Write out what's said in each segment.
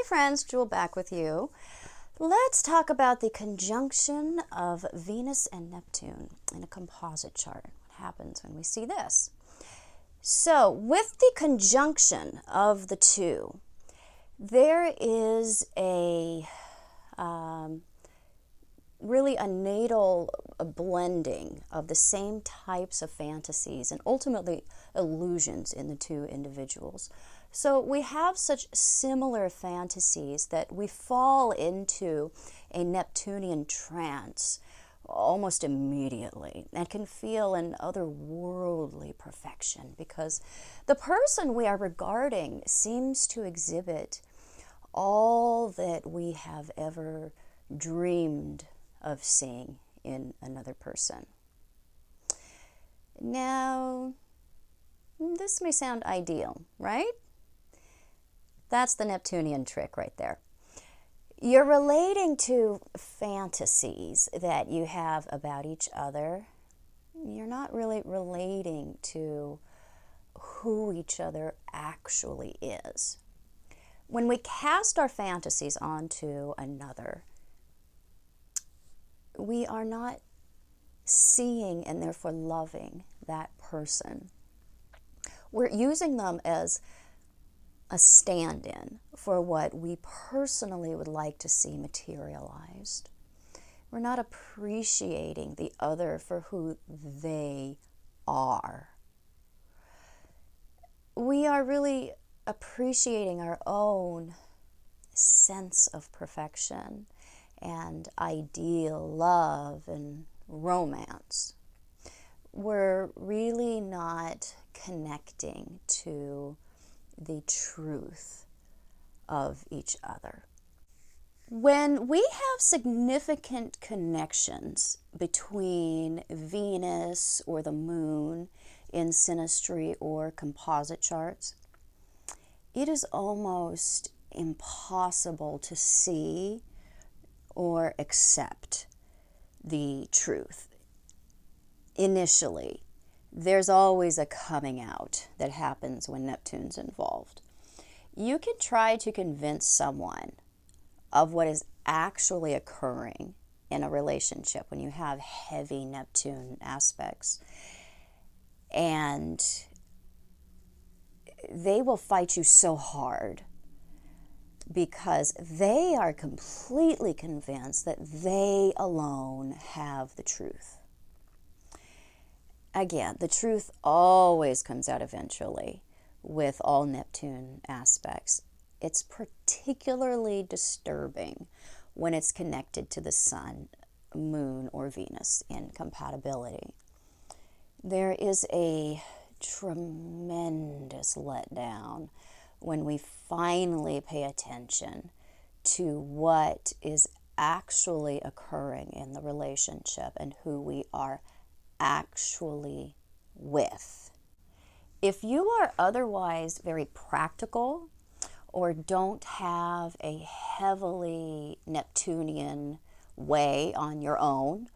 friends, Jewel back with you. Let's talk about the conjunction of Venus and Neptune in a composite chart. What happens when we see this? So with the conjunction of the two, there is really a natal blending of the same types of fantasies and ultimately illusions in the two individuals. So we have such similar fantasies that we fall into a Neptunian trance almost immediately and can feel an otherworldly perfection because the person we are regarding seems to exhibit all that we have ever dreamed of seeing in another person. Now, this may sound ideal, right? That's the Neptunian trick right there. You're relating to fantasies that you have about each other. You're not really relating to who each other actually is. When we cast our fantasies onto another, we are not seeing and therefore loving that person. We're using them as a stand-in for what we personally would like to see materialized. We're not appreciating the other for who they are. We are really appreciating our own sense of perfection and ideal love and romance. We're really not connecting to the truth of each other. When we have significant connections between Venus or the moon in synastry or composite charts, it is almost impossible to see or accept the truth. Initially, there's always a coming out that happens when Neptune's involved. You can try to convince someone of what is actually occurring in a relationship when you have heavy Neptune aspects, and they will fight you so hard because they are completely convinced that they alone have the truth. Again, the truth always comes out eventually with all Neptune aspects. It's particularly disturbing when it's connected to the Sun, Moon, or Venus in compatibility. There is a tremendous letdown when we finally pay attention to what is actually occurring in the relationship and who we are actually with. If you are otherwise very practical or don't have a heavily Neptunian way on your own,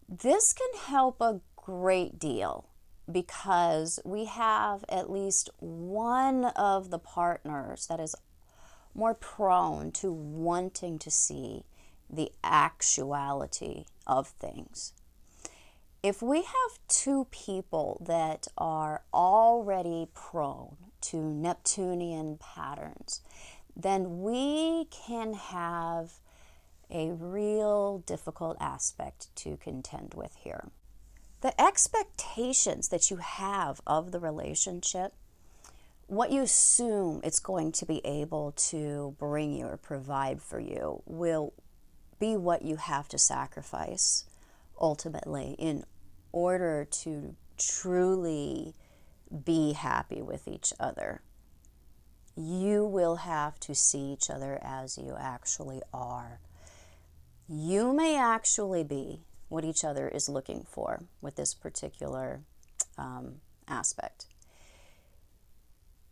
this can help a great deal because we have at least one of the partners that is more prone to wanting to see the actuality of things. If we have two people that are already prone to Neptunian patterns, then we can have a real difficult aspect to contend with here. The expectations that you have of the relationship, what you assume it's going to be able to bring you or provide for you, will be what you have to sacrifice ultimately in order to truly be happy with each other. You will have to see each other as you actually are. You may actually be what each other is looking for with this particular aspect.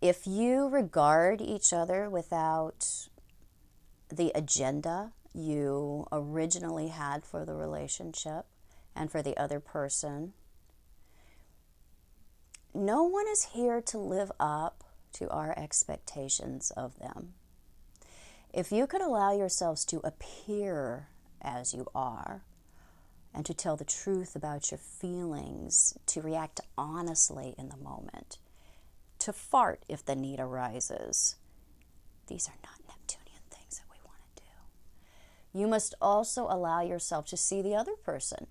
If you regard each other without the agenda you originally had for the relationship and for the other person, no one is here to live up to our expectations of them. If you could allow yourselves to appear as you are, and to tell the truth about your feelings, to react honestly in the moment, to fart if the need arises, these are not Neptunian things that we want to do. You must also allow yourself to see the other person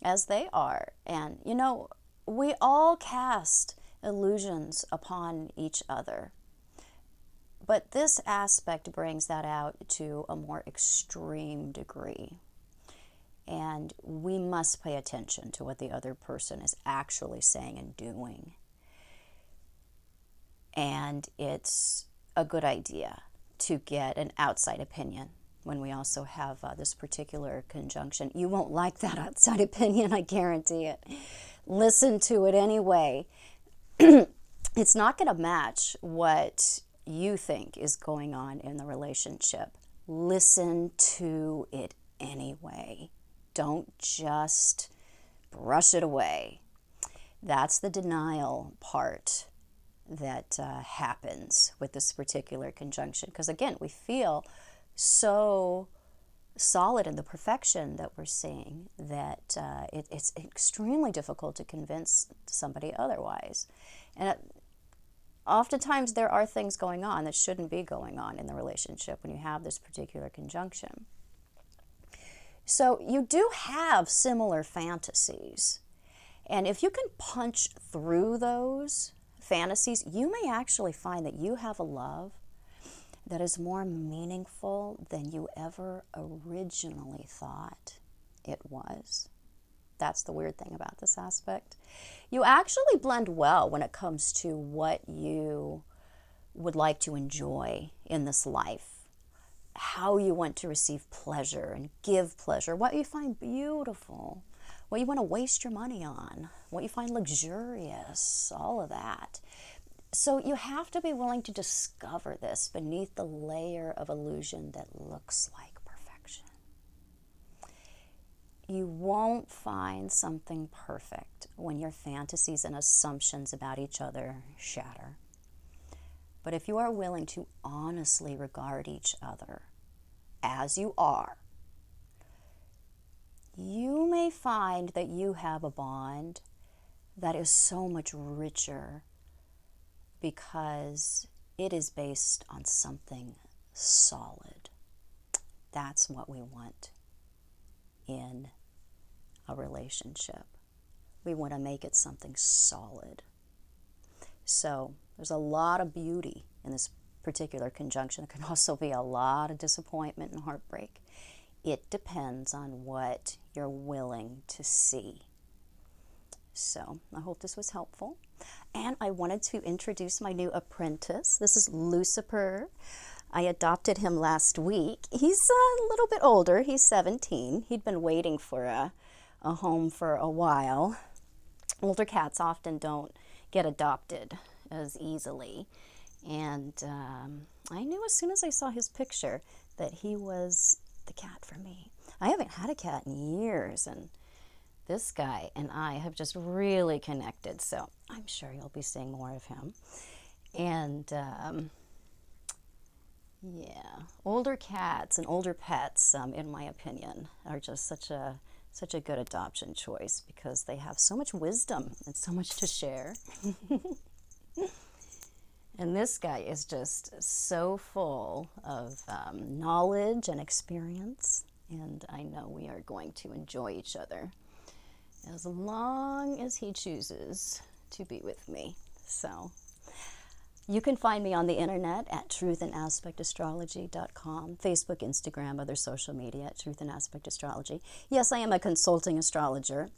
as they are. And, you know, we all cast illusions upon each other. But this aspect brings that out to a more extreme degree. And we must pay attention to what the other person is actually saying and doing. And it's a good idea to get an outside opinion when we also have this particular conjunction. You won't like that outside opinion, I guarantee it. Listen to it anyway. It's not going to match what you think is going on in the relationship. Listen to it anyway. Don't just brush it away. That's the denial part that happens with this particular conjunction. Because again, we feel so solid in the perfection that we're seeing that it's extremely difficult to convince somebody otherwise. And oftentimes there are things going on that shouldn't be going on in the relationship when you have this particular conjunction. So you do have similar fantasies. And if you can punch through those fantasies, you may actually find that you have a love that is more meaningful than you ever originally thought it was. That's the weird thing about this aspect. You actually blend well when it comes to what you would like to enjoy in this life, how you want to receive pleasure and give pleasure, what you find beautiful, what you want to waste your money on, what you find luxurious, all of that. So you have to be willing to discover this beneath the layer of illusion that looks like perfection. You won't find something perfect when your fantasies and assumptions about each other shatter. But if you are willing to honestly regard each other as you are, you may find that you have a bond that is so much richer because it is based on something solid. That's what we want in a relationship. We want to make it something solid. So there's a lot of beauty in this particular conjunction. There can also be a lot of disappointment and heartbreak. It depends on what you're willing to see. So I hope this was helpful. And I wanted to introduce my new apprentice. This is Lucifer. I adopted him last week. He's a little bit older. He's 17. He'd been waiting for a home for a while. Older cats often don't get adopted as easily. And I knew as soon as I saw his picture that he was the cat for me. I haven't had a cat in years, and this guy and I have just really connected, so I'm sure you'll be seeing more of him. And yeah, older cats and older pets, in my opinion, are just such a good adoption choice because they have so much wisdom and so much to share. And this guy is just so full of knowledge and experience, and I know we are going to enjoy each other as long as he chooses to be with me. So you can find me on the internet at truthandaspectastrology.com, Facebook, Instagram, other social media at Truth and Aspect Astrology. Yes, I am a consulting astrologer.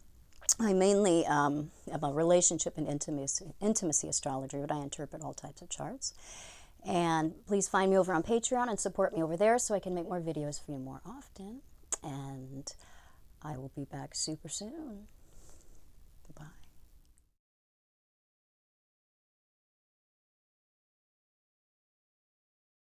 I mainly am a relationship and intimacy astrologer, but I interpret all types of charts. And please find me over on Patreon and support me over there so I can make more videos for you more often. And I will be back super soon.